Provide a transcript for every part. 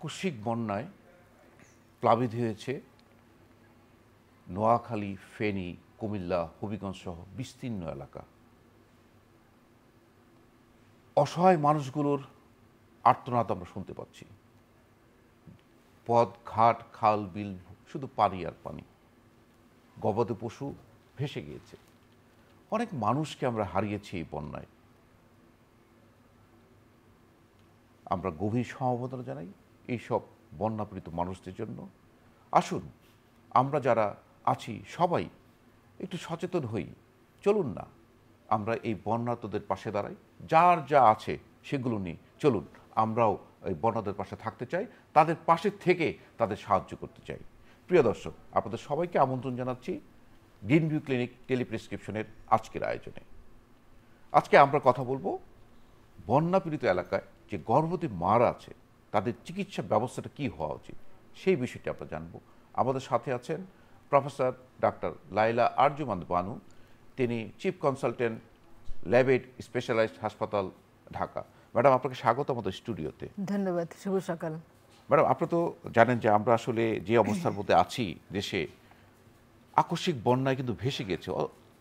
আকস্মিক বন্যায় প্লাবিত হয়েছে নোয়াখালী, ফেনী, কুমিল্লা, হবিগঞ্জ সহ বিস্তীর্ণ এলাকা। অসহায় মানুষগুলোর আর্তনাদ আমরা শুনতে পাচ্ছি। পথ ঘাট, খাল, বিল শুধু পানি আর পানি। গবাদি পশু ভেসে গিয়েছে। অনেক মানুষকে আমরা হারিয়েছি এই বন্যায়। আমরা গভীর সমবেদনা জানাই এইসব বন্যাপীড়িত মানুষদের জন্য। আসুন আমরা যারা আছি সবাই একটু সচেতন হই। চলুন না আমরা এই বন্যার্তদের পাশে দাঁড়াই। যার যা আছে সেগুলো নিয়ে চলুন আমরাও এই বন্যাদের পাশে থাকতে চাই, তাদের পাশে থেকে তাদের সাহায্য করতে চাই। প্রিয় দর্শক, আপনাদের সবাইকে আমন্ত্রণ জানাচ্ছি গ্রিন ভিউ ক্লিনিক টেলিপ্রেসক্রিপশনের আজকের আয়োজনে। আজকে আমরা কথা বলবো বন্যাপীড়িত এলাকায় যে গর্ভবতী মারা আছে তাদের চিকিৎসা ব্যবস্থাটা কী হওয়া উচিত সেই বিষয়টি আমরা জানবো। আমাদের সাথে আছেন প্রফেসর ডাক্তার লাইলা আরজুমান বানু, তিনি চিফ কনসালটেন্ট ল্যাবেড স্পেশালাইজড হাসপাতাল, ঢাকা। ম্যাডাম, আপনাকে স্বাগত আমাদের স্টুডিওতে। ধন্যবাদ, শুভ সকাল। ম্যাডাম, আপনি তো জানেন যে আমরা আসলে যে অবস্থার মধ্যে আছি দেশে, আকস্মিক বন্যায় কিন্তু ভেসে গেছে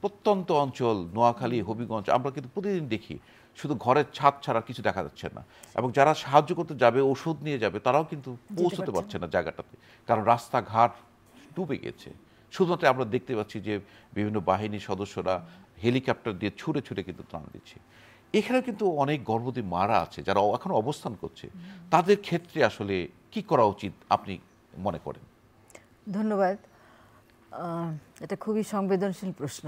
প্রত্যন্ত অঞ্চল, নোয়াখালী, হবিগঞ্জ। আমরা কিন্তু প্রতিদিন দেখি শুধু ঘরের ছাদ ছাড়া কিছু দেখা যাচ্ছে না, এবং যারা সাহায্য করতে যাবে, ওষুধ নিয়ে যাবে, তারাও কিন্তু পৌঁছতে পারছে না জায়গাটাতে, কারণ রাস্তাঘাট ডুবে গেছে। শুধুমাত্র আমরা দেখতে পাচ্ছি যে বিভিন্ন বাহিনীর সদস্যরা হেলিকপ্টার দিয়ে ছুঁড়ে ছুঁড়ে কিন্তু ত্রাণ দিচ্ছে। এখানে কিন্তু অনেক গর্ভবতী মারা আছে যারা এখন অবস্থান করছে, তাদের ক্ষেত্রে আসলে কি করা উচিত আপনি মনে করেন? ধন্যবাদ। এটা খুবই সংবেদনশীল প্রশ্ন।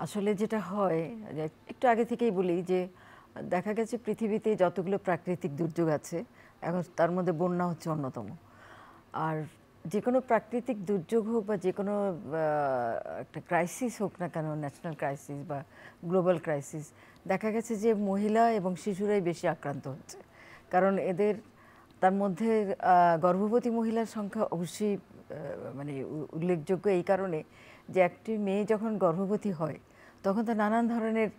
আসলে যেটা হয়, একটু আগে থেকেই বলি যে দেখা গেছে পৃথিবীতে যতগুলো প্রাকৃতিক দুর্যোগ আছে এখন তার মধ্যে বন্যা হচ্ছে অন্যতম। আর যে কোনো প্রাকৃতিক দুর্যোগ হোক বা যে কোনো একটা ক্রাইসিস হোক না কেন, ন্যাশনাল ক্রাইসিস বা গ্লোবাল ক্রাইসিস, দেখা গেছে যে মহিলা এবং শিশুরাই বেশি আক্রান্ত হচ্ছে। কারণ এদের তার মধ্যে গর্ভবতী মহিলার সংখ্যা অবশ্যই মানে উল্লেখযোগ্য এই কারণে যে একটি মেয়ে যখন গর্ভবতী হয় তখন তো নানান ধরনের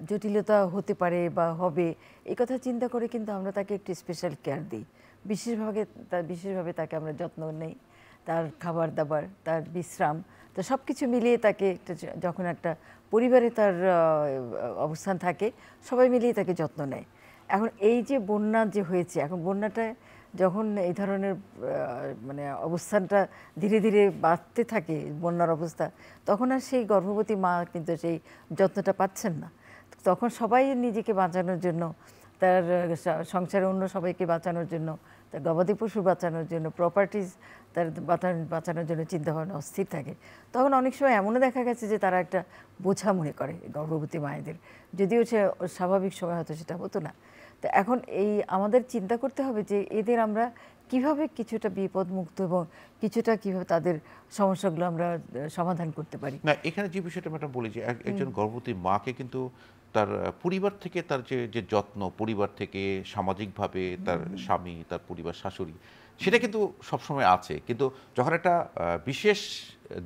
জটিলতা হতে পারে বা হবে, এই কথা চিন্তা করে কিন্তু আমরা তাকে একটি স্পেশাল কেয়ার দিই। বিশেষভাবে তাকে আমরা যত্ন নেই, তার খাবার দাবার, তার বিশ্রাম, তো সব কিছু মিলিয়ে তাকে যখন একটা পরিবারে তার অবস্থান থাকে সবাই মিলিয়ে তাকে যত্ন নেয়। এখন এই যে বন্যা যে হয়েছে, এখন বন্যাটা যখন এই ধরনের মানে অবস্থানটা ধীরে ধীরে বাড়তে থাকে বন্যার অবস্থা, তখন আর সেই গর্ভবতী মা কিন্তু সেই যত্নটা পাচ্ছেন না। তখন সবাই নিজেকে বাঁচানোর জন্য, তার সংসারে অন্য সবাইকে বাঁচানোর জন্য, তার গবাদি পশু বাঁচানোর জন্য, প্রপার্টিজ তার বাঁচানোর জন্য চিন্তাভাবনা অস্থির থাকে। তখন অনেক সময় এমনও দেখা গেছে যে তারা একটা বোঝা মনে করে গর্ভবতী মায়েদের, যদিও সে স্বাভাবিক সময় হয়তো সেটা হতো না। তো এখন এই আমাদের চিন্তা করতে হবে যে এদের আমরা কিভাবে কিছুটা বিপদমুক্ত এবং কিছুটা কিভাবে তাদের সমস্যাগুলো আমরা সমাধান করতে পারি। না, এখানে যে বিষয়টা ম্যাডাম বলি যে একজন গর্ভবতী মাকে কিন্তু তার পরিবার থেকে তার যে যত্ন, পরিবার থেকে সামাজিকভাবে তার স্বামী, তার পরিবার, শাশুড়ি, সেটা কিন্তু সবসময় আছে। কিন্তু যখন একটা বিশেষ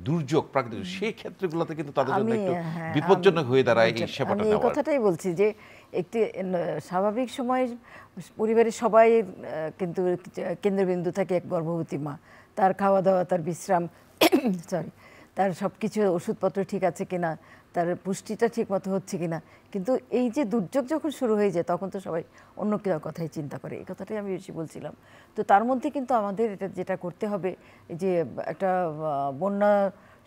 দুর্যোগ প্রাকৃতিক, সেই ক্ষেত্রগুলোতে কিন্তু তাদের জন্য একটু বিপজ্জনক হয়ে দাঁড়ায় এই সেবাটা নেওয়া। এই কথাটাই বলছি যে একটি স্বাভাবিক সময় পরিবারের সবাই কিন্তু কেন্দ্রবিন্দু থাকে এক গর্ভবতী মা। তার খাওয়া দাওয়া, তার বিশ্রাম, তার সব কিছু ওষুধপত্র ঠিক আছে কিনা, তার পুষ্টিটা ঠিক মতো হচ্ছে কিনা। কিন্তু এই যে দুর্যোগ যখন শুরু হয়ে যায় তখন তো সবাই অন্য কথাই চিন্তা করে, এই কথাটাই আমি বেশি বলছিলাম। তো তার মধ্যে কিন্তু আমাদের যেটা করতে হবে যে একটা বন্যা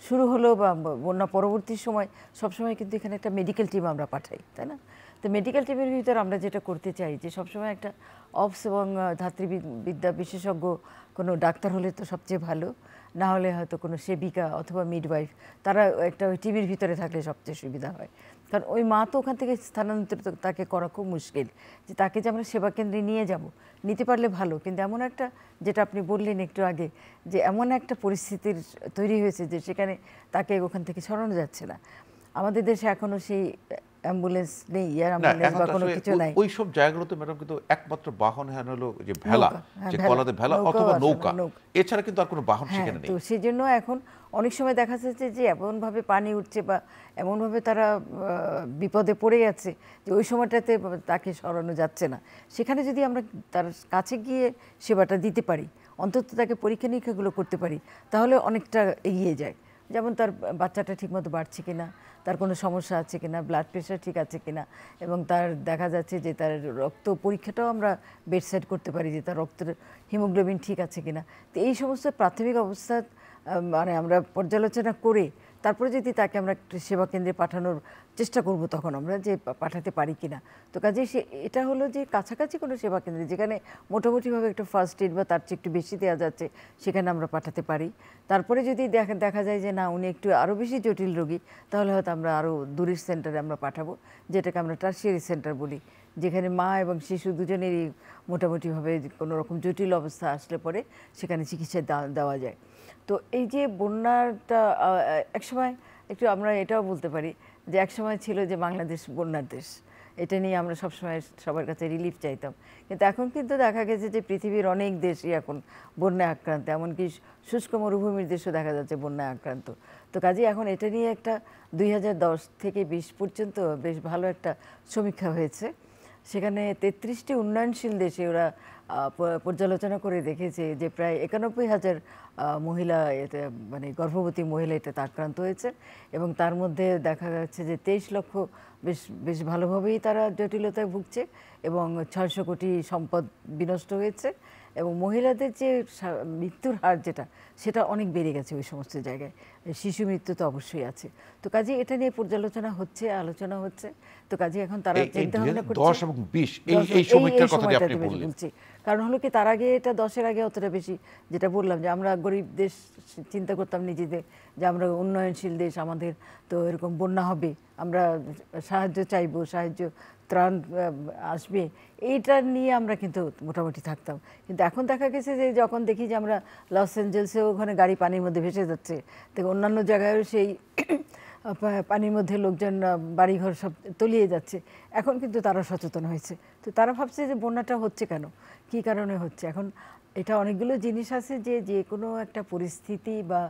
শুরু হলো বা বন্যা পরবর্তী সময় সবসময় কিন্তু এখানে একটা মেডিকেল টিম আমরা পাঠাই, তাই না? তো মেডিকেল টিমের ভিতরে আমরা যেটা করতে চাই যে সবসময় একটা অবস এবং ধাত্রীবিদ্যা বিশেষজ্ঞ কোনো ডাক্তার হলে তো সবচেয়ে ভালো, না হলে হয়তো কোনো সেবিকা অথবা মিডওয়াইফ, তারা একটা ওই টিমের ভিতরে থাকলে সবচেয়ে সুবিধা হয়। কারণ ওই মা তো ওখান থেকে স্থানান্তরিত তাকে করা খুব মুশকিল, যে তাকে যে আমরা সেবা কেন্দ্রে নিয়ে যাব, নিতে পারলে ভালো, কিন্তু এমন একটা, যেটা আপনি বললেন একটু আগে, যে এমন একটা পরিস্থিতির তৈরি হয়েছে যে সেখানে তাকে ওখান থেকে সরানো যাচ্ছে না। আমাদের দেশে এখনও সেই অ্যাম্বুলেন্স নেই, এয়ার না অ্যাম্বুলেন্স এখন বা তো কোনো আসলে কিছু নাই। ওই সব জায়গাগুলোতে ম্যাডাম কিন্তু একমাত্র বাহন হলো যে ভেলা, নৌকা, হ্যাঁ, যে ভেলা, কলাতে ভেলা নৌকাও অথবা আসে না, নৌকা, নৌকা। এছাড়া কিন্তু আর কোনো বাহন হ্যাঁ, সেখানে তো নেই। সেই জন্য এখন অনেক সময় দেখা যাচ্ছে যে এমনভাবে পানি উঠছে বা এমনভাবে তারা বিপদে পড়ে গেছে যে ওই সময়টাতে তাকে সরানো যাচ্ছে না। সেখানে যদি আমরা তার কাছে গিয়ে সেবাটা দিতে পারি, অন্তত তাকে পরীক্ষা নিরীক্ষাগুলো করতে পারি, তাহলে অনেকটা এগিয়ে যায়। যেমন তার বাচ্চাটা ঠিকমতো বাড়ছে কিনা, তার কোনো সমস্যা আছে কিনা, ব্লাড প্রেশার ঠিক আছে কিনা, এবং তার দেখা যাচ্ছে যে তার রক্ত পরীক্ষাটাও আমরা বেডসাইড করতে পারি যে তার রক্তের হিমোগ্লোবিন ঠিক আছে কিনা। তো এই সমস্ত প্রাথমিক অবস্থা মানে আমরা পর্যালোচনা করে তারপরে যদি তাকে আমরা একটা সেবা কেন্দ্রে পাঠানোর চেষ্টা করব, তখন আমরা যে পাঠাতে পারি কিনা। তো কাজেই এটা হলো যে কাছাকাছি কোনো সেবা কেন্দ্রে যেখানে মোটামুটিভাবে একটা ফার্স্ট এড বা তার চেয়ে একটু বেশি দেওয়া যাচ্ছে, সেখানে আমরা পাঠাতে পারি। তারপরে যদি দেখা যায় যে না, উনি একটু আরও বেশি জটিল রোগী, তাহলে হয়তো আমরা আরও দূরের সেন্টারে আমরা পাঠাবো, যেটাকে আমরা টারশিয়ারি সেন্টার বলি, যেখানে মা এবং শিশু দুজনেরই মোটামুটিভাবে কোনো রকম জটিল অবস্থা আসলে পরে সেখানে চিকিৎসা দেওয়া যায়। তো এই যে বন্যাটা একসময় একটু আমরা এটাও বলতে পারি যে একসময় ছিল যে বাংলাদেশ বন্যার দেশ, এটা নিয়ে আমরা সবসময় সবার কাছে রিলিফ চাইতাম। কিন্তু এখন কিন্তু দেখা গেছে যে পৃথিবীর অনেক দেশই এখন বন্যায় আক্রান্ত, এমনকি শুষ্ক মরুভূমির দেশও দেখা যাচ্ছে বন্যায় আক্রান্ত। তো কাজেই এখন এটা নিয়ে একটা 2010 থেকে 20 পর্যন্ত বেশ ভালো একটা সমীক্ষা হয়েছে। সেখানে 33টি উন্নয়নশীল দেশে ওরা পর্যালোচনা করে দেখেছে যে প্রায় 91,000 মহিলা এতে মানে গর্ভবতী মহিলা এটাতে আক্রান্ত হয়েছে, এবং তার মধ্যে দেখা যাচ্ছে যে 23 লক্ষ বেশ বেশ ভালোভাবেই তারা জটিলতায় ভুগছে, এবং 600 কোটি সম্পদ বিনষ্ট হয়েছে, এবং মহিলাদের যে মৃত্যুর হার সেটা অনেক বেড়ে গেছে ওই সমস্ত জায়গায়। শিশু মৃত্যু তো অবশ্যই আছে। তো কাজে এটা নিয়ে পর্যালোচনা হচ্ছে, আলোচনা হচ্ছে। তো কাজে এখন তারা চিন্তা ভাবনা করছে 10 এবং 20 এই সমীক্ষার কথাটি আপনি বললেন। কারণ হলো কি, তার আগে এটা 10-এর আগে অতটা বেশি, যেটা বললাম যে আমরা গরিব দেশ চিন্তা করতাম নিজেদের যে আমরা উন্নয়নশীল দেশ, আমাদের তো এরকম বন্যা হবে, আমরা সাহায্য চাইবো, সাহায্য ত্রাণ আসবে, এইটা নিয়ে আমরা কিন্তু মোটামুটি থাকতাম। কিন্তু এখন দেখা গেছে যে যখন দেখি যে আমরা লস অ্যাঞ্জেলসেও ওখানে গাড়ি পানির মধ্যে ভেসে যাচ্ছে, তো অন্যান্য জায়গায়ও সেই পানির মধ্যে লোকজন বাড়িঘর সব তলিয়ে যাচ্ছে, এখন কিন্তু তারা সচেতন হয়েছে। তো তারা ভাবছে যে বন্যাটা হচ্ছে কেন, কী কারণে হচ্ছে। এখন এটা অনেকগুলো জিনিস আছে যে যে কোনো একটা পরিস্থিতি বা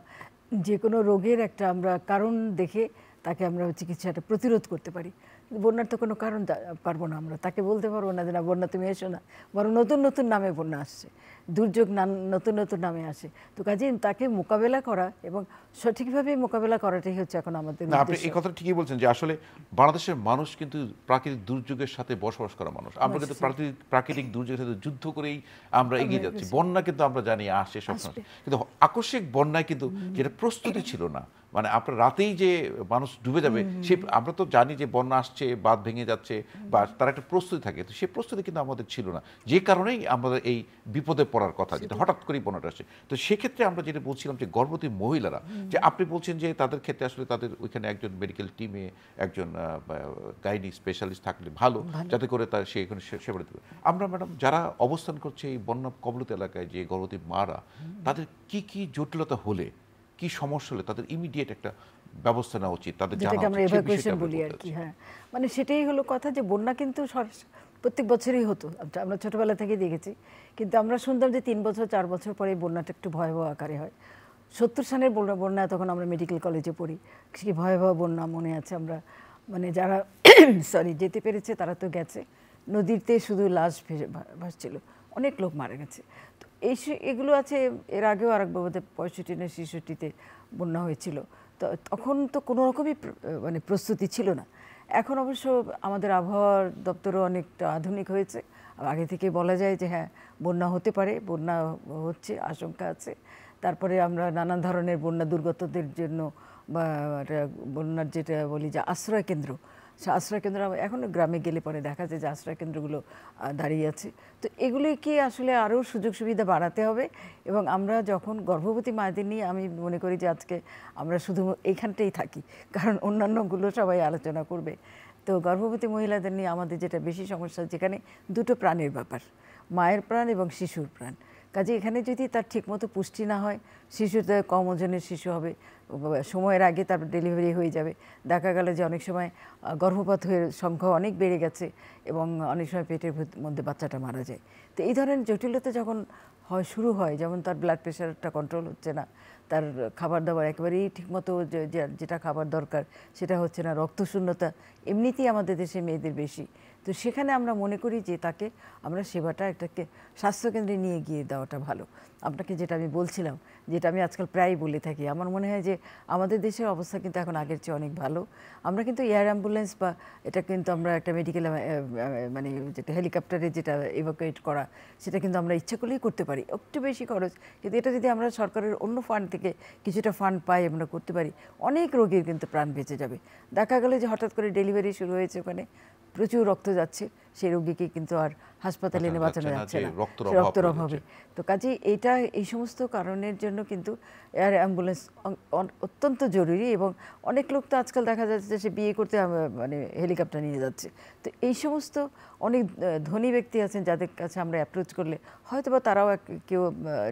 যে কোনো রোগের একটা আমরা কারণ দেখে তাকে আমরা চিকিৎসাটা প্রতিরোধ করতে পারি। কিন্তু বন্যার তো কোনো কারণ পারবো না, আমরা তাকে বলতে পারবো না যে না বন্যা তুমি এসো না, বরং নতুন নতুন নামে বন্যা আসছে, দুর্যোগ নতুন নতুন নামে আসে। তো কাজে তাকে মোকাবেলা করা এবং সঠিকভাবে মোকাবেলা করাটাই হচ্ছে এখন আমাদের না, আপনি উদ্দেশ্য। এই কথাটা ঠিকই বলছেন যে আসলে বাংলাদেশের মানুষ কিন্তু প্রাকৃতিক দুর্যোগের সাথে বসবাস করা মানুষ। আমরা কিন্তু প্রাকৃতিক দুর্যোগের সাথে যুদ্ধ করেই আমরা এগিয়ে যাচ্ছি। বন্যা কিন্তু আমরা জানি আসে সবসময়, কিন্তু আকস্মিক বন্যায় কিন্তু যেটা প্রস্তুতি ছিল না, মানে আপনার রাতেই যে মানুষ ডুবে যাবে, সে আমরা তো জানি যে বন্যা আসছে, বাঁধ ভেঙে যাচ্ছে, বা তার একটা প্রস্তুতি থাকে, তো সেই প্রস্তুতি কিন্তু আমাদের ছিল না, যে কারণেই আমাদের এই বিপদে পড়ার কথা, যেটা হঠাৎ করেই বন্যাটা আসছে। তো সেক্ষেত্রে আমরা যেটা বলছিলাম যে গর্ভবতী মহিলারা, যে আপনি বলছেন যে তাদের ক্ষেত্রে আসলে তাদের ওইখানে একজন মেডিকেল টিমে একজন গাইনি স্পেশালিস্ট থাকলে ভালো, যাতে করে তার সে এখানে সেবা দিতে পারে। আমরা ম্যাডাম যারা অবস্থান করছে এই বন্যা কবলিত এলাকায়, যে গর্ভবতী মারা, তাদের কি কি জটিলতা হলে, কি সমস্যা হলে তাদের ইমিডিয়েট একটা ব্যবস্থা নেওয়া উচিত, তাদের জানা যেটাকে আমরা উচিত, সেই এভাকুয়েশন বিষয়টা বলি বলতে আর কি। চাচ্ছি। হ্যাঁ, মানে সেটাই হলো কথা যে বন্যা কিন্তু প্রত্যেক বছরই হতো, আমরা ছোটবেলা থেকেই দেখেছি। কিন্তু আমরা শুনতাম যে 3 বছর 4 বছর পরে বন্যাটা একটু ভয়াবহ আকারে হয়। 70 সালের বন্যা, তখন আমরা মেডিকেল কলেজে পড়ি, কি ভয়াবহ বন্যা মনে আছে। আমরা মানে যারা যেতে পেরেছে তারা তো গেছে, নদীতে শুধু লাশ ভাসছিল, অনেক লোক মারা গেছে। তো এগুলো আছে। এর আগেও আরেকবার বোধহয় 65 না 66-তে বন্যা হয়েছিল। তো তখন তো কোনো রকমই মানে প্রস্তুতি ছিল না। এখন অবশ্য আমাদের আবহাওয়া দপ্তরও অনেকটা আধুনিক হয়েছে, আগে থেকে বলা যায় যে হ্যাঁ বন্যা হতে পারে, বন্যা হচ্ছে, আশঙ্কা আছে। তারপরে আমরা নানান ধরনের বন্যা দুর্গতদের জন্য বা বন্যার যেটা বলি যে আশ্রয় কেন্দ্র, সে আশ্রয় কেন্দ্র এখন গ্রামে গেলে পরে দেখা যায় যে আশ্রয় কেন্দ্রগুলো দাঁড়িয়ে আছে। তো এগুলিকে আসলে আরও সুযোগ সুবিধা বাড়াতে হবে। এবং আমরা যখন গর্ভবতী মায়েদের নিয়ে, আমি মনে করি যে আজকে আমরা শুধু এইখানটাই থাকি, কারণ অন্যান্যগুলো সবাই আলোচনা করবে। তো গর্ভবতী মহিলাদের নিয়ে আমাদের যেটা বেশি সমস্যা, যেখানে দুটো প্রাণের ব্যাপার, মায়ের প্রাণ এবং শিশুর প্রাণ। কাজে এখানে যদি তার ঠিকমতো পুষ্টি না হয়, শিশুতে কম ওজনের শিশু হবে, সময়ের আগে তার ডেলিভারি হয়ে যাবে। দেখা গেল যে অনেক সময় গর্ভপাত হয়ে সংখ্যা অনেক বেড়ে গেছে এবং অনেক সময় পেটের মধ্যে বাচ্চাটা মারা যায়। তো এই ধরনের জটিলতা যখন শুরু হয়, যেমন তার ব্লাড প্রেশারটা কন্ট্রোল হচ্ছে না, তার খাবার দাবার একেবারেই ঠিকমতো যেটা খাবার দরকার সেটা হচ্ছে না, রক্তশূন্যতা এমনিতেই আমাদের দেশে মেয়েদের বেশি। তো সেখানে আমরা মনে করি যে তাকে আমরা সেবাটা একটাকে স্বাস্থ্যকেন্দ্রে নিয়ে গিয়ে দেওয়াটা ভালো। আপনাকে যেটা আমি বলছিলাম, যেটা আমি আজকাল প্রায়ই বলে থাকি, আমার মনে হয় যে আমাদের দেশের অবস্থা কিন্তু এখন আগের চেয়ে অনেক ভালো। আমরা কিন্তু এয়ার অ্যাম্বুলেন্স বা এটা কিন্তু আমরা একটা মেডিকেল মানে যেটা হেলিকপ্টারে যেটা ইভাকুয়েট করা, সেটা কিন্তু আমরা ইচ্ছা করলেই করতে পারি, একটু বেশি খরচ, কিন্তু এটা যদি আমরা সরকারের অন্য ফান্ড থেকে কিছুটা ফান্ড পাই, আমরা করতে পারি, অনেক রোগীর কিন্তু প্রাণ বেঁচে যাবে। দেখা গেল যে হঠাৎ করে ডেলিভারি শুরু হয়েছে, ওখানে প্রচুর রক্ত যাচ্ছে, সেই রোগীকে কিন্তু আর হাসপাতালে এনে বাঁচানো যাচ্ছে না রক্তের অভাবে। তো কাজেই এইটা এই সমস্ত কারণের জন্য কিন্তু এয়ার অ্যাম্বুলেন্স অত্যন্ত জরুরি। এবং অনেক লোক তো আজকাল দেখা যাচ্ছে যে সে বিয়ে করতে মানে হেলিকপ্টার নিয়ে যাচ্ছে। তো এই সমস্ত অনেক ধনী ব্যক্তি আছেন যাদের কাছে আমরা অ্যাপ্রোচ করলে হয়তো বা তারাও কেউ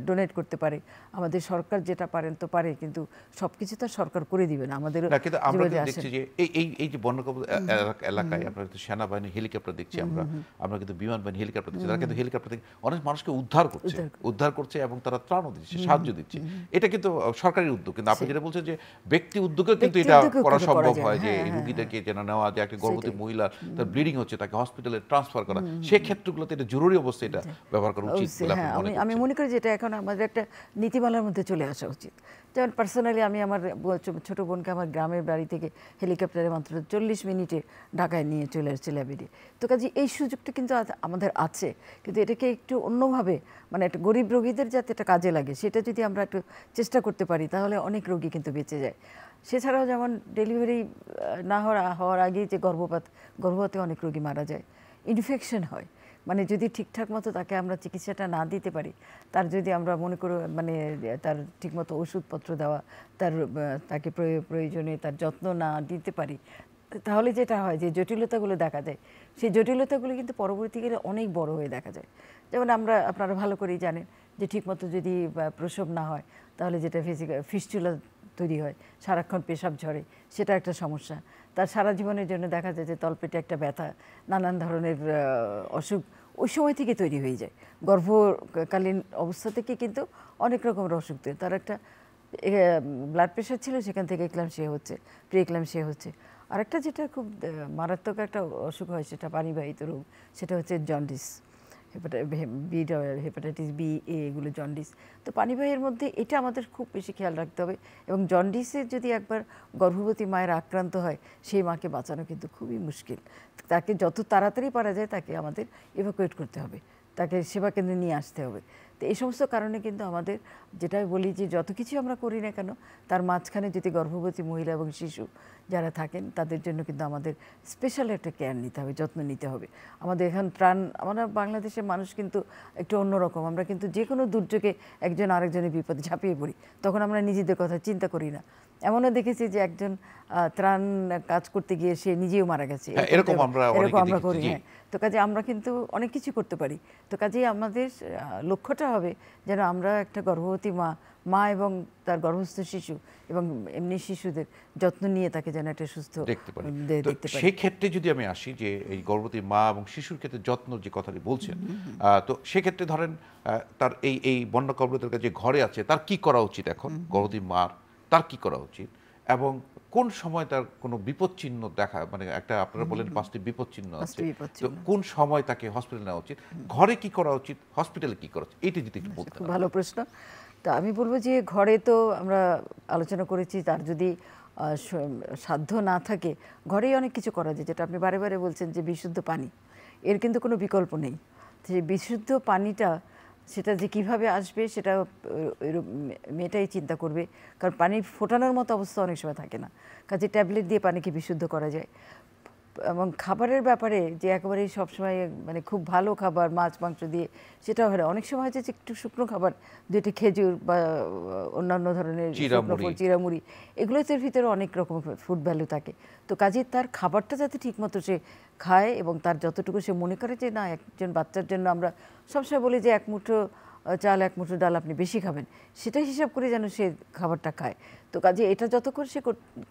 ডোনেট করতে পারে। আমাদের সরকার যেটা পারেন তো পারে, কিন্তু সব কিছু তো সরকার করে দিবে না। আমাদের কিন্তু আমরা দেখছি যে এই যে বন্যপ্রবণ এলাকায় আমরা সেনাবাহিনী হেলিকপ্টার দেখছি, আমরা কিন্তু বিমান বাহিনী হেলিকপ্টার দেখছি, তারা কিন্তু হেলিকপ্টার থেকে অনেক মানুষকে উদ্ধার করছে এবং তারা ত্রাণও দিচ্ছে, সাহায্য দিচ্ছে। এটা কিন্তু সরকারি উদ্যোগ। কিন্তু আপনি যেটা বলছেন যে ব্যক্তি উদ্যোগে কিন্তু এটা করা সম্ভব হয়, যে রোগীদেরকে যেন নেওয়া, যে একটা গর্ভবতী মহিলা তার ব্লিডিং হচ্ছে তাকে হসপিটালে ট্রান্সফার করা, সেই ক্ষেত্রগুলোতে এটা জরুরি অবস্থা, এটা ব্যবহার করা উচিত বলে আপনি মনে করছেন? আমি মনে করি যে এটা এখন আমাদের একটা নীতিমালার মধ্যে চলে আসা উচিত। যেমন পার্সোনালি আমি আমার ছোট বোনকে আমার গ্রামের বাড়ি থেকে হেলিকপ্টারে মাত্র 40 মিনিটে ঢাকায় নিয়ে চলে আসছে ল্যাবেডে। তো কাজে এই সুযোগটা কিন্তু আমাদের আছে, কিন্তু এটাকে একটু অন্যভাবে, মানে একটা গরিব রোগীদের যাতে এটা কাজে লাগে, সেটা যদি আমরা একটু চেষ্টা করতে পারি তাহলে অনেক রোগী কিন্তু বেঁচে যায়। সেছাড়াও যেমন ডেলিভারি না হওয়ার আগেই যে গর্ভপাতে অনেক রোগী মারা যায়, ইনফেকশন হয়। মানে যদি ঠিকঠাক মতো তাকে আমরা চিকিৎসাটা না দিতে পারি, তার যদি আমরা মনে করি মানে তার ঠিকমতো ওষুধপত্র দেওয়া, তাকে প্রয়োজনে তার যত্ন না দিতে পারি, তাহলে যেটা হয় যে জটিলতাগুলো দেখা যায়, সেই জটিলতাগুলো কিন্তু পরবর্তীকালে অনেক বড় হয়ে দেখা যায়। যেমন আপনারা ভালো করেই জানেন যে ঠিকমতো যদি প্রসব না হয়, তাহলে যেটা ফিস্টুলা তৈরি হয়, সারাক্ষণ পেশাব ঝরে, সেটা একটা সমস্যা। তার সারা জীবনের জন্য দেখা যায় যে তলপেটে একটা ব্যথা, নানান ধরনের অসুখ ওই সময় থেকে তৈরি হয়ে যায়। গর্ভকালীন অবস্থা থেকে কিন্তু অনেক রকমের অসুখ তৈরি। তার একটা ব্লাড প্রেশার ছিল, সেখান থেকে এক্লাম্পসিয়া হচ্ছে, প্রি এক্লাম্পসিয়া হচ্ছে। আরেকটা যেটা খুব মারাত্মক একটা অসুখ হয়, সেটা পানিবাহিত রোগ, সেটা হচ্ছে জন্ডিস, হেপাটাইটিস বি, এগুলো জন্ডিস। তো পানিবাহীর মধ্যে এটা আমাদের খুব বেশি খেয়াল রাখতে হবে। এবং জন্ডিসের যদি একবার গর্ভবতী মায়ের আক্রান্ত হয়, সেই মাকে বাঁচানো কিন্তু খুবই মুশকিল। তাকে যত তাড়াতাড়ি পারা যায় তাকে আমাদের ইভাকুয়েট করতে হবে, তাকে সেবা কেন্দ্রে নিয়ে আসতে হবে। তো এই সমস্ত কারণে কিন্তু আমাদের যেটা বলি যে যত কিছু আমরা করি না কেন, তার মাঝখানে যদি গর্ভবতী মহিলা এবং শিশু যারা থাকেন তাদের জন্য কিন্তু আমাদের স্পেশাল একটা কেয়ার নিতে হবে, যত্ন নিতে হবে। আমাদের এখন আমরা বাংলাদেশের মানুষ কিন্তু একটু অন্যরকম। আমরা কিন্তু যে কোনো দুর্যোগে একজন আরেকজনের বিপদে ঝাঁপিয়ে পড়ি, তখন আমরা নিজেদের কথা চিন্তা করি না। এমনও দেখেছি যে একজন ত্রাণ কাজ করতে গিয়ে সে নিজেও মারা গেছে, এরকম আমরা করি। হ্যাঁ, তো কাজে আমরা কিন্তু অনেক কিছু করতে পারি। তো কাজেই আমাদের লক্ষ্যটা হবে যেন আমরা একটা গর্ভবতী মা এবং তার গর্ভস্থ শিশু এবং এমনি শিশুদের যত্ন নিয়ে তাকে যেন একটা সুস্থ দেখতে পারি। সেই ক্ষেত্রে যদি আমি আসি, যে এই গর্ভবতী মা এবং শিশুর ক্ষেত্রে যত্ন যে কথাটি বলছেন, তো সেক্ষেত্রে ধরেন তার এই বন্য কর্মরতের কাছে ঘরে আছে, তার কি করা উচিত এখন? গর্ভবতী মার তার কি করা উচিত, এবং কোন সময় তার কোনো বিপদ চিহ্ন দেখা, মানে একটা আপনারা বলেন 5টি বিপদ চিহ্ন আছে, তো কোন সময় তাকে হসপিটালে নেওয়া উচিত, ঘরে কি করা উচিত, হসপিটালে কি করা উচিত, এইটা যদি একটু বলতে। খুব ভালো প্রশ্ন। তা আমি বলবো যে ঘরে তো আমরা আলোচনা করেছি, তার যদি সাধ্য না থাকে ঘরেই অনেক কিছু করা যায়, যেটা আপনি বারে বারে বলছেন যে বিশুদ্ধ পানি, এর কিন্তু কোনো বিকল্প নেই। সেই বিশুদ্ধ পানিটা সেটা যে কিভাবে আসবে সেটা মেয়েটাই চিন্তা করবে, কারণ পানি ফোটানোর মতো অবস্থা অনেক সময় থাকে না, কাজে ট্যাবলেট দিয়ে পানিকে বিশুদ্ধ করা যায়। এবং খাবারের ব্যাপারে যে একেবারেই সবসময় মানে খুব ভালো খাবার মাছ মাংস দিয়ে সেটাও হয় না, অনেক সময় হচ্ছে যে একটু শুকনো খাবার, দুইটি খেজুর বা অন্যান্য ধরনের চিড়ামুড়ি, এগুলোর ভিতরে অনেক রকম ফুড ভ্যালু থাকে। তো কাজে তার খাবারটা যাতে ঠিকমতো সে খায় এবং তার যতটুকু সে মনে করে যে না, একজন বাচ্চার জন্য আমরা সবসময় বলি যে এক মুঠো চাল 1 মুঠো ডাল আপনি বেশি খাবেন, সেটা হিসাব করে যেন সে খাবারটা খায়। তো কাজে এটা যতক্ষণ সে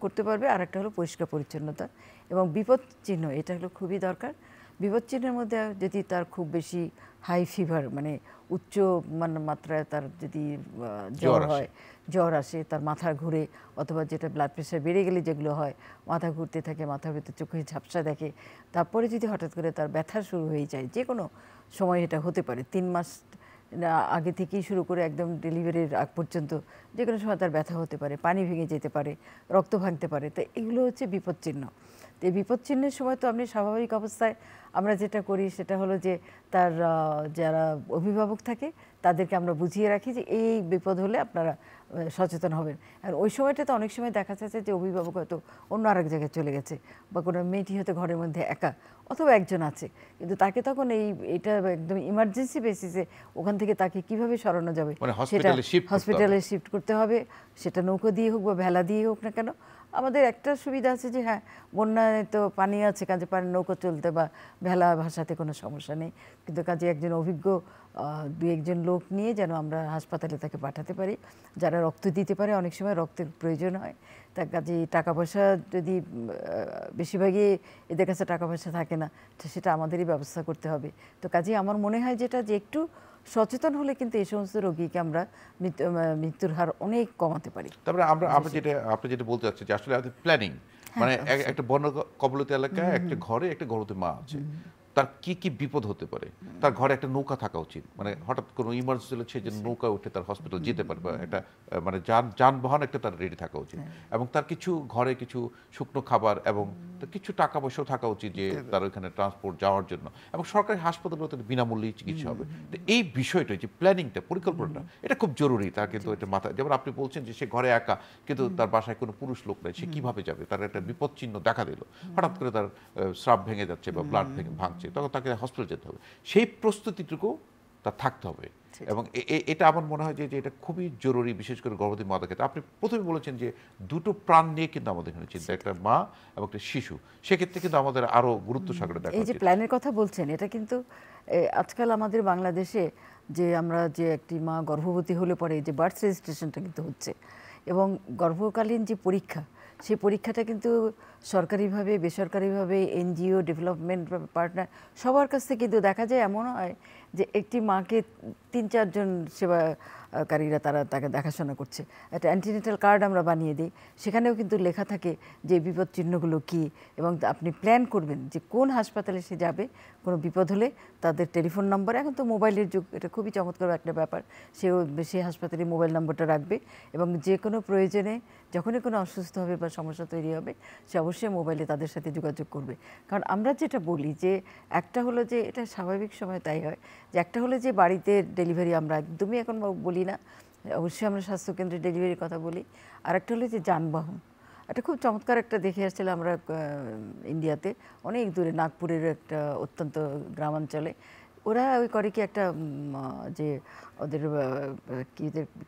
করতে পারবে। আর একটা হলো পরিষ্কার পরিচ্ছন্নতা এবং বিপদ চিহ্ন, এটা হলো খুবই দরকার। বিপদ চিহ্নের মধ্যে যদি তার খুব বেশি হাই ফিভার, মানে উচ্চ মাত্রায় তার যদি জ্বর হয়, জ্বর আসে, তার মাথা ঘুরে, অথবা যেটা ব্লাড প্রেশার বেড়ে গেলে যেগুলো হয়, মাথা ঘুরতে থাকে, মাথার ভিতরে চোখে ঝাপসা দেখে, তারপরে যদি হঠাৎ করে তার ব্যথা শুরু হয়ে যায়, যে কোনো সময় এটা হতে পারে, 3 মাস আগে থেকেই শুরু করে একদম ডেলিভারির আগ পর্যন্ত যে কোনো সময় তার ব্যথা হতে পারে, পানি ভেঙে যেতে পারে, রক্ত ভাঙতে পারে। তো এগুলো হচ্ছে বিপদ চিহ্ন। তো এই বিপদ চিহ্নের সময় তো আপনি স্বাভাবিক অবস্থায় আমরা যেটা করি সেটা হলো যে তার যারা অভিভাবক থাকে তাদেরকে আমরা বুঝিয়ে রাখি যে এই বিপদ হলে আপনারা সচেতন হবেন। আর ওই সময়টাতে অনেক সময় দেখা যাচ্ছে যে অভিভাবক হয়তো অন্য আরেক জায়গায় চলে গেছে, বা কোনো মেয়েটি হয়তো ঘরের মধ্যে একা, অথবা একজন আছে, কিন্তু তাকে তখন এটা একদম ইমার্জেন্সি বেসিসে ওখান থেকে তাকে কিভাবে সরানো যাবে সেটা হসপিটালে শিফট করতে হবে। সেটা নৌকো দিয়ে হোক বা ভেলা দিয়ে হোক না কেন। আমাদের একটা সুবিধা আছে যে হ্যাঁ, বন্যায় তো পানি আছে, কাজে পানি নৌকো চলতে বা ভেলা ভাসাতে কোনো সমস্যা নেই, কিন্তু কাজে একজন অভিজ্ঞ 2-1 জন লোক নিয়ে যেন আমরা হাসপাতালে তাকে পাঠাতে পারি, যারা রক্ত দিতে পারে। অনেক সময় রক্তের প্রয়োজন হয়, তার কাজে টাকা পয়সা যদি বেশিরভাগই এদের কাছে টাকা পয়সা থাকে না, তো সেটা আমাদেরই ব্যবস্থা করতে হবে। তো কাজে আমার মনে হয় যেটা যে একটু সচেতন হলে কিন্তু এই সমস্ত রোগীকে আমরা মৃত্যুর হার অনেক কমাতে পারি। তারপরে আমরা আপনি যেটা বলতে চাচ্ছেন যে আসলে আমাদের প্ল্যানিং, মানে একটা বন্য কবলিত এলাকায় একটা ঘরে একটা গর্ভবতী মা আছে, তার কি কি বিপদ হতে পারে। তার ঘরে একটা নৌকা থাকা উচিত, মানে হঠাৎ কোনো ইমার্জেন্সি হলে সে যে নৌকা উঠে তার হসপিটাল যেতে পারবে, একটা মানে যানবাহন একটা তার রেডি থাকা উচিত, এবং তার কিছু ঘরে কিছু শুকনো খাবার এবং কিছু টাকা পয়সাও থাকা উচিত যে তার ওইখানে ট্রান্সপোর্ট যাওয়ার জন্য, এবং সরকারি হাসপাতালগুলোতে বিনামূল্যে চিকিৎসা হবে। তো এই বিষয়টা, যে প্ল্যানিংটা, পরিকল্পনাটা, এটা খুব জরুরি। তার কিন্তু এটা মাথায়, যেমন আপনি বলছেন যে সে ঘরে একা, কিন্তু তার বাসায় কোনো পুরুষ লোক নেই, সে কিভাবে যাবে? তার একটা বিপদ চিহ্ন দেখা দিল, হঠাৎ করে তার স্রাব ভেঙে যাচ্ছে বা ব্লাড ভাঙছে, তখন তাকে হসপিটাল যেতে হবে। সেই প্রস্তুতিটুকু তার থাকতে হবে। এবং এটা আমার মনে হয় যে এটা খুবই জরুরি, বিশেষ করে গর্ভবতী মাতার ক্ষেত্রে। আপনি প্রথমে বলেছেন যে দুটো প্রাণ নিয়ে কিন্তু আমাদের এখানে চিন্তা, একটা মা এবং একটা শিশু। সেক্ষেত্রে কিন্তু আমাদের আরো গুরুত্ব সহকারে দেখা এই যে প্ল্যানের কথা বলছেন, এটা কিন্তু আজকাল আমাদের বাংলাদেশে যে আমরা যে একটি মা গর্ভবতী হলে পরে যে বার্থ রেজিস্ট্রেশনটা কিন্তু হচ্ছে, এবং গর্ভকালীন যে পরীক্ষা, সেই পরীক্ষাটা কিন্তু সরকারিভাবে, বেসরকারিভাবে, এনজিও, ডেভেলপমেন্ট পার্টনার সবার কাছ থেকে কিন্তু দেখা যায় এমন হয় যে একটি মাকে 3-4 জন সেবাকারীরা তাকে দেখাশোনা করছে। একটা অ্যান্টিনেটাল কার্ড আমরা বানিয়ে দিই, সেখানেও কিন্তু লেখা থাকে যে বিপদ চিহ্নগুলো কী, এবং আপনি প্ল্যান করবেন যে কোন হাসপাতালে সে যাবে কোনো বিপদ হলে, তাদের টেলিফোন নাম্বার, এখন তো মোবাইলের যুগ, এটা খুবই চমৎকার একটা ব্যাপার, সেই হাসপাতালে মোবাইল নাম্বারটা রাখবে, এবং যে কোনো প্রয়োজনে যখনই কোনো অসুস্থ হবে বা সমস্যা তৈরি হবে, সে অবশ্যই মোবাইলে তাদের সাথে যোগাযোগ করবে। কারণ আমরা যেটা বলি যে একটা হলো যে এটা স্বাভাবিক সময় তাই হয়, যে একটা হলো যে বাড়িতে ডেলিভারি আমরা একদমই এখন বলি না, অবশ্যই আমরা স্বাস্থ্যকেন্দ্রে ডেলিভারির কথা বলি। আর একটা হলো যে যানবাহন, এটা খুব চমৎকার একটা দেখে আসছিলাম আমরা ইন্ডিয়াতে, অনেক দূরে নাগপুরের একটা অত্যন্ত গ্রামাঞ্চলে। ওরা ওই করে কি একটা যে ওদের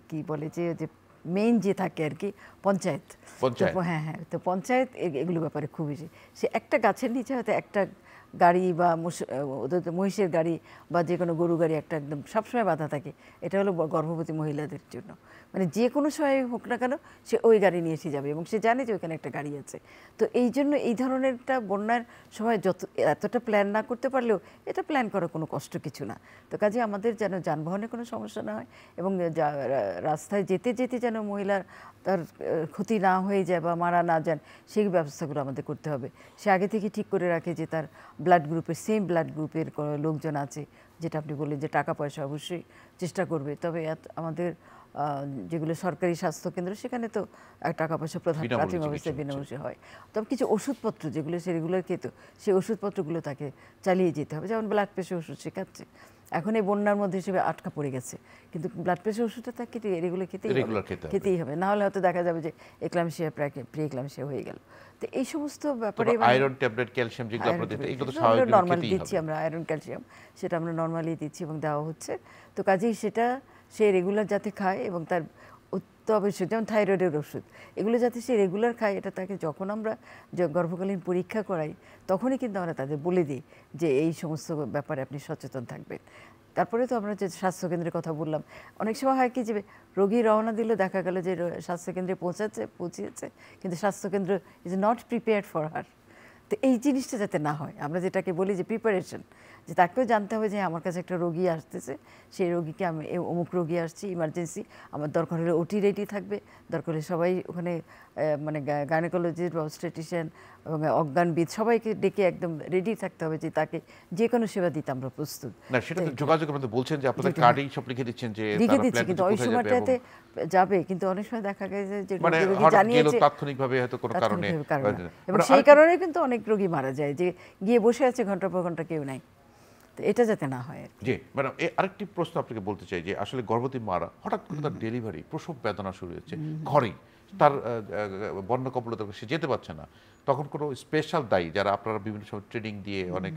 কি বলে যে মেইন যে থাকে আর কি, পঞ্চায়েত। হ্যাঁ হ্যাঁ, তো পঞ্চায়েত এগুলো ব্যাপারে খুব বেশি। সে একটা গাছের নিচে হয়তো একটা গাড়ি বা ওদের মহিষের গাড়ি বা যে কোনো গরু গাড়ি একটা একদম সবসময় বাধা থাকে। এটা হলো গর্ভবতী মহিলাদের জন্য, মানে যে কোনো সময় হোক না কেন সে ওই গাড়ি নিয়ে এসে যাবে, এবং সে জানে যে ওইখানে একটা গাড়ি আছে। তো এই জন্য এই ধরনেরটা বন্যার সময় এতটা প্ল্যান না করতে পারলেও এটা প্ল্যান করা কোনো কষ্ট কিছু না। তো কাজে আমাদের যেন যানবাহনে কোনো সমস্যা না হয়, এবং রাস্তায় যেতে যেতে যেন মহিলার তার ক্ষতি না হয়ে যায় বা মারা না যান, সেই ব্যবস্থাগুলো আমাদের করতে হবে। সে আগে থেকে ঠিক করে রাখে যে তার ব্লাড গ্রুপের, সেম ব্লাড গ্রুপের লোকজন আছে, যেটা আপনি বললেন যে টাকা পয়সা অবশ্যই চেষ্টা করবে। তবে আমাদের যেগুলো সরকারি স্বাস্থ্যকেন্দ্র, সেখানে তো টাকা পয়সা প্রাথমিক অবস্থায় বিনামূল্যে হয়। তবে কিছু ওষুধপত্র যেগুলো সে রেগুলার খেত, সেই ওষুধপত্রগুলো তাকে চালিয়ে যেতে হবে। যেমন ব্লাড প্রেশার ওষুধ সে খাচ্ছে, এখন এই বন্যার মধ্যে হিসেবে আটকা পড়ে গেছে, কিন্তু ব্লাড প্রেশার ওষুধটা তাকে রেগুলার খেতেই হবে, না হলে হয়তো দেখা যাবে যে এক্লামশিয়া, প্রি এক্লামশিয়া হয়ে গেল। তো এই সমস্ত ব্যাপারে আয়রন ট্যাবলেট, ক্যালসিয়াম যেগুলো আপনারা দিতে, এগুলো তো স্বাভাবিক নরমালি দিচ্ছি আমরা, আয়রন ক্যালসিয়াম সেটা আমরা নরমালি দিচ্ছি এবং দেওয়া হচ্ছে। তো কাজেই সেটা সে রেগুলার যাতে খায়, এবং তার অবশ্যই যেমন থাইরয়েডের ওষুধ, এগুলো যাতে সে রেগুলার খায়, এটা তাকে যখন আমরা গর্ভকালীন পরীক্ষা করাই তখনই কিন্তু আমরা তাদের বলে দিই যে এই সমস্ত ব্যাপারে আপনি সচেতন থাকবেন। তারপরে তো আমরা যে স্বাস্থ্যকেন্দ্রের কথা বললাম, অনেক সময় হয় কি যে রোগী রওনা দিল, দেখা গেল যে স্বাস্থ্যকেন্দ্রে পৌঁছিয়েছে, কিন্তু স্বাস্থ্যকেন্দ্র is not prepared for her. তো এই জিনিসটা যাতে না হয়, আমরা যেটাকে বলি যে প্রিপারেশন, যে তাকেও জানতে হবে যে আমার কাছে একটা রোগী আসতেছে, সেই রোগীকে আমি অমুক রোগী আসছি ইমার্জেন্সি, আমার দরকার হলে ওটি রেডি থাকবে, দরকার হলে সবাই ওখানে মানে গাইনোকোলজিস্ট বা অবস্টেটিশিয়ান এবং অজ্ঞানবিদ সবাইকে ডেকে একদম রেডি থাকতে হবে যে তাকে যে কোনো সেবা দিতে আমরা প্রস্তুত। না, সেটা তো যোগাযোগ আপনাদের বলছেন যে আপনাদের কার্ডেই সব লিখে দিচ্ছেন যে লিখে তারা দিচ্ছি, প্ল্যান কিন্তু ওই কোথায় যাবে সময়টাতে এবং যাবে, কিন্তু অনেক সময় দেখা গেছে যে মানে রোগী হঠাৎ গেল জানিয়েছে তাৎক্ষণিকভাবে হয়তো কোনো কারণে এবং সেই কারণে কিন্তু অনেক রোগী মারা যায়, যে গিয়ে বসে আছে ঘন্টার পর ঘন্টা, কেউ নাই। তো এটা যাতে না হয় আর কি। জি ম্যাডাম, আরেকটি প্রশ্ন আপনাকে বলতে চাই যে আসলে গর্ভবতী মারা হঠাৎ করে তার ডেলিভারি, প্রসব বেদনা শুরু হয়েছে ঘরেই, তার বন্য কপলতা সে যেতে পারছে না, তখন কোনো স্পেশাল দায়ী যারা আপনারা বিভিন্ন সময় ট্রেনিং দিয়ে অনেক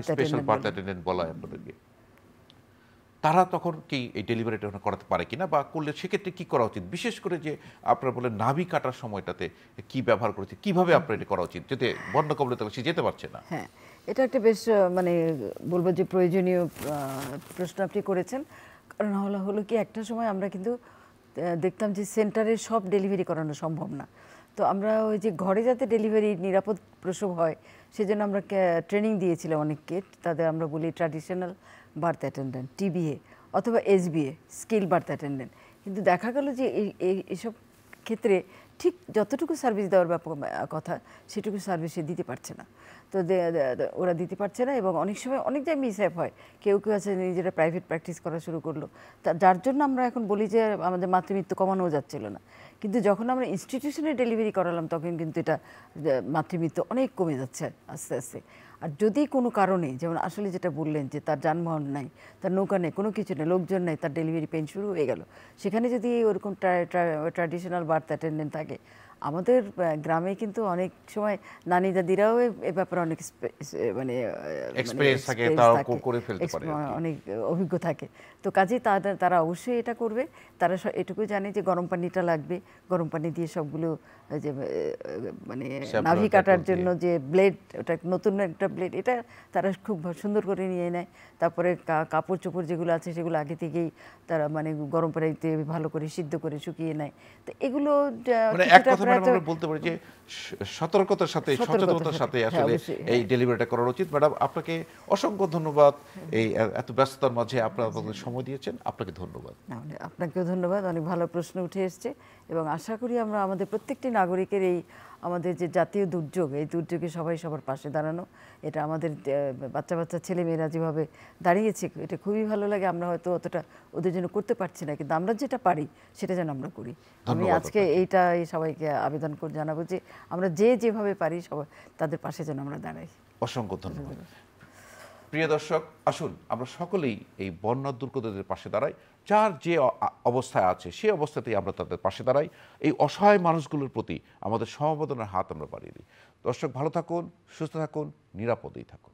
স্পেশাল বার্থ অ্যাটেন্ডেন্ট বলা হয় আপনাদেরকে, তারা তখন কি এই ডেলিভারিটা করাতে পারে কিনা, বা করলে সেক্ষেত্রে কি করা উচিত? বিশেষ করে যে আপনারা বলেন নাভি কাটার সময়টাতে কি ব্যবহার করেছে, কিভাবে আপনার এটা করা উচিত যাতে বন্য কপলতা সে যেতে পারছে না? হ্যাঁ, এটা একটা বেশ মানে বলবো যে প্রয়োজনীয় প্রশ্ন আপনি করেছেন। কারণ হলো কি, একটা সময় আমরা কিন্তু দেখতাম যে সেন্টারে সব ডেলিভারি করানো সম্ভব না। তো আমরা ওই যে ঘরে যাতে ডেলিভারি নিরাপদ প্রসব হয়, সেজন্য আমরা ট্রেনিং দিয়েছিলাম অনেককে, তাদের আমরা বলি ট্র্যাডিশনাল বার্থ অ্যাটেন্ডেন্ট, টিবিএ অথবা এসবিএ, স্কিল বার্থ অ্যাটেন্ডেন্ট। কিন্তু দেখা গেল যে এইসব ক্ষেত্রে ঠিক যতটুকু সার্ভিস দেওয়ার কথা সেটুকু সার্ভিস সে দিতে পারছে না। তো ওরা দিতে পারছে না, এবং অনেক সময় অনেক জায়গায় মিসহ্যাপ হয়। কেউ কেউ আছে নিজেরা প্রাইভেট প্র্যাকটিস করা শুরু করলো, যার জন্য আমরা এখন বলি যে আমাদের মাতৃমৃত্যু কমানো যাচ্ছিল না। কিন্তু যখন আমরা ইনস্টিটিউশনে ডেলিভারি করালাম, তখন কিন্তু এটা মাতৃমৃত্যু অনেক কমে যাচ্ছে আস্তে আস্তে। আর যদি কোনো কারণে, যেমন আসলে যেটা বললেন যে তার যানবাহন নাই, তার নৌকা নেই, কোনো কিছু নেই, লোকজন নেই, তার ডেলিভারি পেন শুরু হয়ে গেল, সেখানে যদি ওরকম ট্র্যাডিশনাল বার্থ অ্যাটেন্ডেন্ট থাকে, আমাদের গ্রামে কিন্তু অনেক সময় নানি দাদিরাও এ ব্যাপারে অনেক মানে এক্সপেরিয়েন্স থাকে, তাও করে ফেলতে পারে, অনেক অভিজ্ঞ থাকে। তো কাজেই তারা অবশ্যই এটা করবে। তারা এটুকু জানে যে গরম পানিটা লাগবে, গরম পানি দিয়ে সবগুলো যে মানে নাভি কাটার জন্য যে ব্লেড, ওটা নতুন একটা ব্লেড, এটা তারা খুব সুন্দর করে নিয়ে নেয়। তারপরে কাপড় চোপড় যেগুলো আছে সেগুলো আগে থেকেই তারা মানে গরম পানিতে ভালো করে সিদ্ধ করে শুকিয়ে নেয়। তো এগুলো আমরা বলতে পারি যে সতর্কতার সাথে, সচেতনতার সাথে আসলে এই ডেলিভারিটা করা উচিত। ম্যাডাম, আপনাকে অসংখ্য ধন্যবাদ, এই এত ব্যস্ততার মাঝে আপনারা সময় দিয়েছেন, আপনাকে ধন্যবাদ। আপনাকেও ধন্যবাদ, অনেক ভালো প্রশ্ন উঠে এসছে, এবং আশা করি আমরা আমাদের প্রত্যেকটি নাগরিকের এই আমাদের যে জাতীয় দুর্যোগ, এই দুর্যোগে সবাই সবার পাশে দাঁড়ানো, এটা আমাদের বাচ্চা বাচ্চা ছেলেমেয়েরা যেভাবে দাঁড়িয়েছে, এটা খুবই ভালো লাগে। আমরা হয়তো অতটা ওদের জন্য করতে পারছি না, কিন্তু আমরা যেটা পারি সেটা যেন আমরা করি। আমি আজকে এইটাই সবাইকে আবেদন করে জানাবো যে আমরা যেভাবে পারি সবাই তাদের পাশে যেন আমরা দাঁড়াই। অসংখ্য ধন্যবাদ। প্রিয় দর্শক, আসুন আমরা সকলেই এই বন্যা দুর্গতদের পাশে দাঁড়াই। যার যে অবস্থায় আছে সেই অবস্থাতেই আমরা তাদের পাশে দাঁড়াই। এই অসহায় মানুষগুলোর প্রতি আমাদের সমবেদনার হাত আমরা বাড়িয়ে দিই। দর্শক, ভালো থাকুন, সুস্থ থাকুন, নিরাপদেই থাকুন।